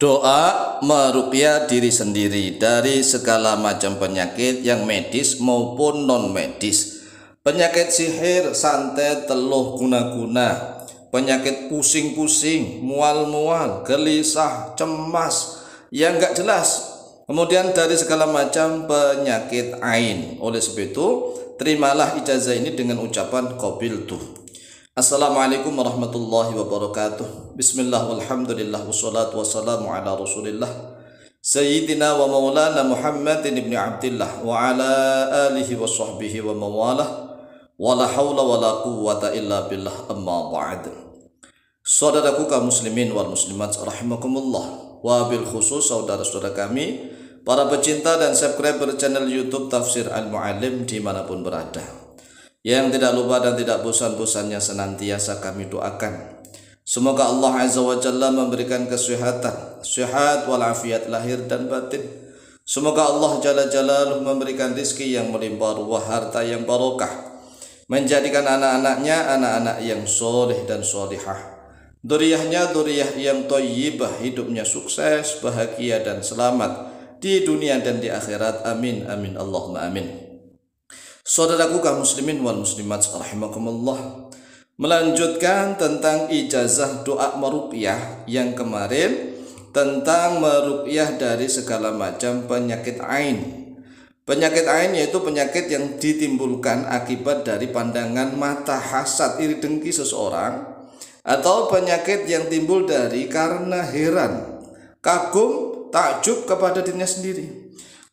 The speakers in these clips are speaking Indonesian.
Doa meruqyah diri sendiri dari segala macam penyakit yang medis maupun non medis. Penyakit sihir, santet, teluh, guna-guna, penyakit pusing-pusing, mual-mual, gelisah, cemas yang enggak jelas. Kemudian dari segala macam penyakit ain. Oleh sebab itu, terimalah ijazah ini dengan ucapan qabiltu. Assalamualaikum warahmatullahi wabarakatuh. Bismillah walhamdulillah wassalatu wassalamu ala rasulillah Sayyidina wa maulana Muhammadin ibn Abdillah wa ala alihi wa sahbihi wa mawalah wa la hawla wa la quwwata illa billah amma ba'd. Saudaraku kaum muslimin wal muslimat rahimakumullah, wa bil khusus saudara-saudara kami para pecinta dan subscriber channel YouTube Tafsir Al-Mu'allim dimanapun berada, yang tidak lupa dan tidak bosan-bosannya senantiasa kami doakan, semoga Allah Azza wa Jalla memberikan kesehatan, sehat walafiat lahir dan batin. Semoga Allah Jalla Jalaluh memberikan rizki yang melimpah ruah, harta yang barokah, menjadikan anak-anaknya anak-anak yang soleh dan solihah, duriyahnya duriyah yang thayyibah, hidupnya sukses, bahagia dan selamat di dunia dan di akhirat. Amin amin Allahumma amin. Saudaraku kaum muslimin wal muslimat rahimakumullah, melanjutkan tentang ijazah doa meruqyah yang kemarin, tentang meruqyah dari segala macam penyakit ain. Penyakit ain yaitu penyakit yang ditimbulkan akibat dari pandangan mata, hasad, iri dengki seseorang, atau penyakit yang timbul dari karena heran, kagum, takjub kepada dirinya sendiri.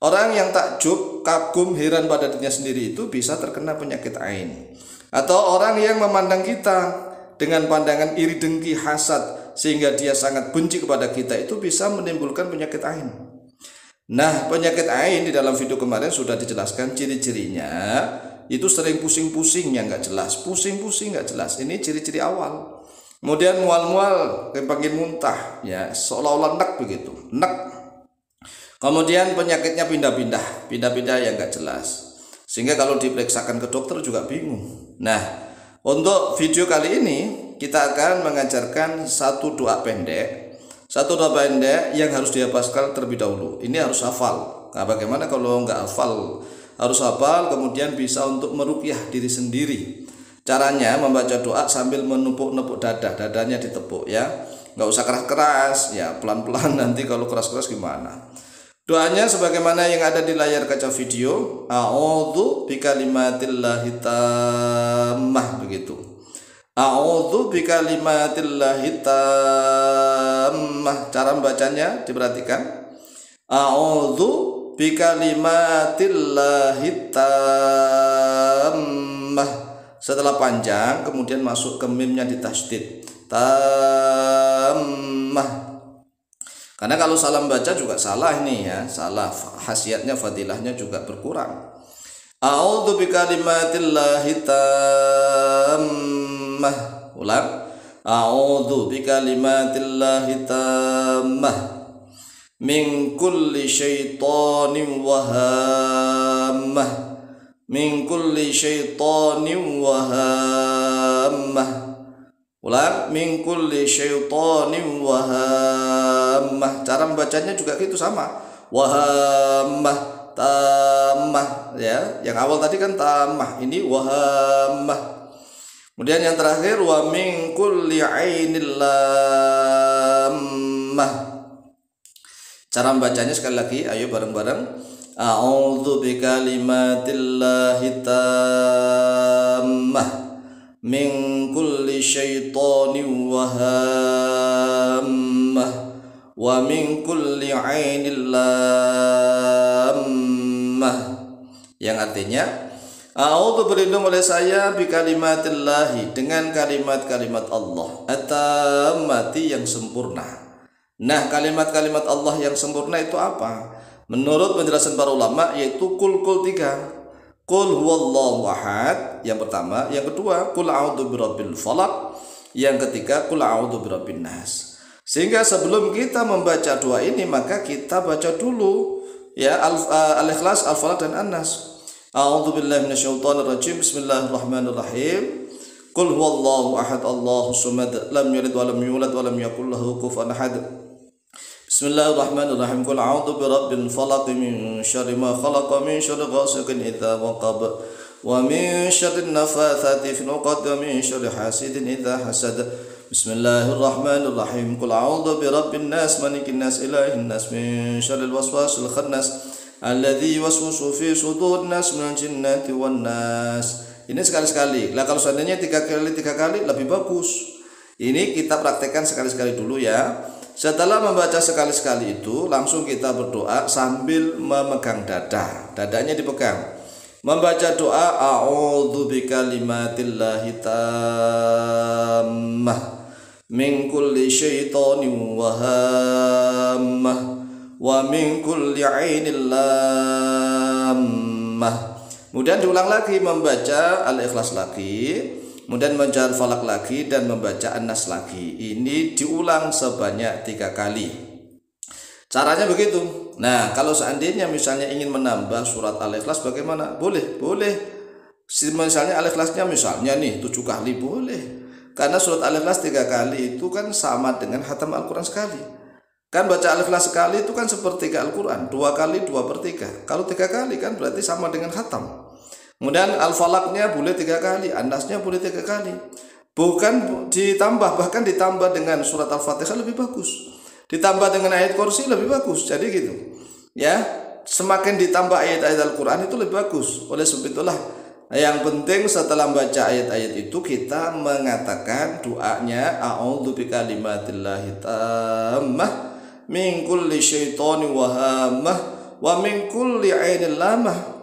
Orang yang takjub, kagum, heran pada dirinya sendiri itu bisa terkena penyakit ain. Atau orang yang memandang kita dengan pandangan iri dengki, hasad, sehingga dia sangat benci kepada kita, itu bisa menimbulkan penyakit ain. Nah, penyakit ain di dalam video kemarin sudah dijelaskan ciri-cirinya. Itu sering pusing-pusing yang nggak jelas, pusing-pusing nggak jelas. Ini ciri-ciri awal. Kemudian mual-mual, pengen muntah, ya seolah-olah nek begitu, nek. Kemudian penyakitnya pindah-pindah yang gak jelas, sehingga kalau diperiksakan ke dokter juga bingung. Nah, untuk video kali ini kita akan mengajarkan satu doa pendek yang harus dihafalkan terlebih dahulu. Ini harus hafal. Nah, bagaimana kalau nggak hafal? Harus hafal, kemudian bisa untuk meruqyah diri sendiri. Caranya membaca doa sambil menepuk-nepuk dadanya ditepuk, ya. Nggak usah keras-keras, ya pelan-pelan. Nanti kalau keras-keras gimana? Doanya sebagaimana yang ada di layar kaca video. A'udzu bikalimatillahi tammah, begitu. A'udzu bikalimatillahi tammah. Cara membacanya diperhatikan. A'udzu bikalimatillahi tammah. Setelah panjang kemudian masuk ke mimnya ditasydid. Tammah. Karena kalau salah baca juga salah ini, ya, salah, khasiatnya, fadilahnya juga berkurang. A'udzu bikalimatillahi tammah. Ulang. A'udzu bikalimatillahi tammah min kulli syaitanin wa hammah. Min kulli syaitanin wa hammah. Ulang, min kulli syaitanin wa hammah. Cara membacanya juga gitu sama. Wa hammah, tammah, ya. Yang awal tadi kan tammah, ini wa hammah. Kemudian yang terakhir wa min kulli ainil lammah. Cara membacanya sekali lagi, ayo bareng-bareng. A'udzu bikalimatillahi tammah min kulli syaitanin wa hammah wa min kulli ainil lammah, yang artinya a'udzu, berlindung oleh saya, bikalimatillahi, dengan kalimat-kalimat Allah, at-tammati, yang sempurna. Nah, kalimat-kalimat Allah yang sempurna itu apa? Menurut penjelasan para ulama yaitu kul 3. Qul huwallahu ahad yang pertama, yang kedua qul a'udzu birabbil falaq, yang ketiga qul a'udzu birabbin nas. Sehingga sebelum kita membaca doa ini maka kita baca dulu, ya, al-ikhlas, al-falaq dan an-nas. A'udzu billahi minasyaitonir rajim. Bismillahirrahmanirrahim. Qul huwallahu ahad Allahus samad lam yalid wa lam yulad wa lam yakul lahu kufuwan ahad. Bismillahirrahmanirrahim. Qul a'udzu birabbil falaq min syarri ma khalaq min syarri ghasiqin idza waqab wa min syarri nafatsati fil 'uqad wa min syarri hasidin idza hasad. Bismillahirrahmanirrahim. Qul a'udzu birabbin nas malikin nas ilahin nas min syarril waswasil khannas alladzi yuwaswisu fi sudurin nas minal jinnati wan nas. Ini sekali-sekali. Lah kalau seandainya tiga kali lebih bagus. Ini kita praktekkan sekali-sekali dulu ya. Setelah membaca sekali-sekali itu, langsung kita berdoa sambil memegang dada. Dadanya dipegang. Membaca doa a'udzu bikalimatillahi tammah min kulli syaitonin wa hammah wa min kulli 'ainil lammah. Kemudian diulang lagi membaca Al-Ikhlas lagi. Kemudian membaca Al-Falaq lagi dan membaca An-Nas lagi. Ini diulang sebanyak 3 kali. Caranya begitu. Nah, kalau seandainya misalnya ingin menambah surat Al-Ikhlas bagaimana? Boleh. Misalnya Al-Ikhlasnya misalnya nih 7 kali boleh. Karena surat Al-Ikhlas 3 kali itu kan sama dengan khatam Al-Quran sekali. Kan baca Al-Ikhlas sekali itu kan sepertiga Al-Quran. 2 kali 2/3. Kalau 3 kali kan berarti sama dengan khatam. Kemudian Al-Falaqnya boleh 3 kali, An-Nasnya boleh 3 kali. Bukan ditambah, bahkan ditambah dengan surat Al-Fatihah lebih bagus. Ditambah dengan ayat kursi lebih bagus. Jadi gitu. Ya, semakin ditambah ayat-ayat Al-Qur'an itu lebih bagus. Oleh sebab itulah yang penting setelah membaca ayat-ayat itu kita mengatakan doanya a'udzu bikalimatillahi tammah min kulli syaitonin wa hammah wa min kulli 'ainil lamah.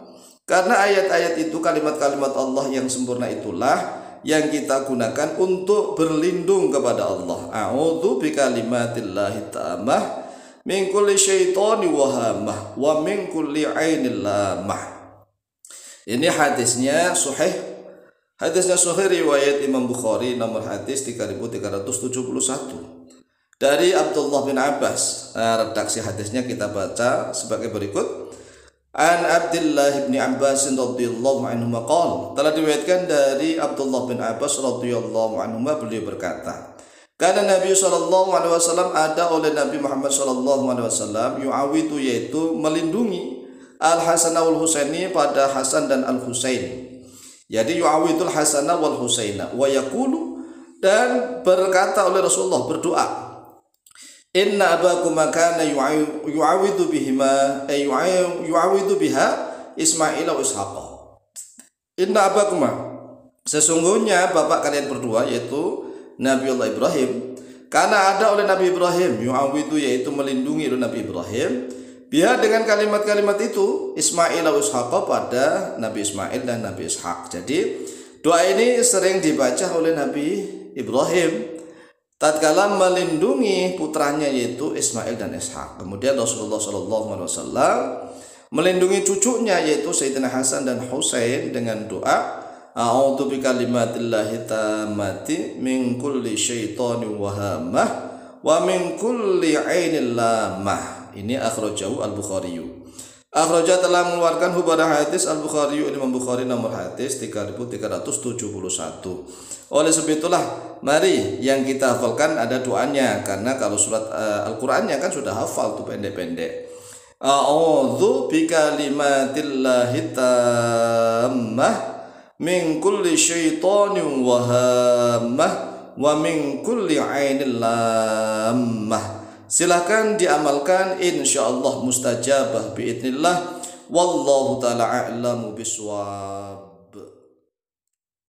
Karena ayat-ayat itu kalimat-kalimat Allah yang sempurna itulah yang kita gunakan untuk berlindung kepada Allah. A'udzu bikalimatillahi tammah min kulli syaitani wa hammah wa min kulli 'ainil lamah. Ini hadisnya sahih. Hadisnya sahih riwayat Imam Bukhari nomor hadis 3371. Dari Abdullah bin Abbas. Redaksi hadisnya kita baca sebagai berikut. An Abdullah bin Abbas radhiyallahu anhu maqal, telah diriwayatkan dari Abdullah bin Abbas radhiyallahu anhu beliau berkata, karena Nabi sallallahu alaihi wasallam ada oleh Nabi Muhammad sallallahu alaihi wasallam yu'awidu yaitu melindungi Al Hasan wal Husaini pada Hasan dan Al Husain. Jadi yu'awidul Hasana wal Husaina wa yaqulu, dan berkata oleh Rasulullah berdoa, inna abakum kana yu'awidu bihima ay yu'awidu biha Ismail wa Ishaq. Inna abakum, sesungguhnya bapak kalian berdua yaitu Nabiullah Ibrahim, karena ada oleh Nabi Ibrahim yu'awidu yaitu melindungi oleh Nabi Ibrahim biha dengan kalimat-kalimat itu Ismail wa Ishaq pada Nabi Ismail dan Nabi Ishaq. Jadi doa ini sering dibaca oleh Nabi Ibrahim tatkala melindungi putranya yaitu Ismail dan Ishaq. Kemudian Rasulullah SAW melindungi cucunya yaitu Sayyidina Hasan dan Husain dengan doa a'udzu bikalimatillahi tammati min kulli syaitonin wa hammah wa min kulli 'ainil lamah. Ini akhrajahu Al-Bukhari. Akhraja telah mengeluarkan pada hadis Al-Bukhari, Imam Bukhari nomor hadis 3371. Oleh sebab itulah mari yang kita hafalkan ada doanya, karena kalau surat Al-Qur'annya kan sudah hafal tuh pendek-pendek. A'udzu bikalimatillahi tammah min kulli syaitonin wa hammah wa min kulli 'ainil lammah. Silahkan diamalkan, insyaallah mustajabah biidznillah. Wallahu ta'ala a'lamu biswab.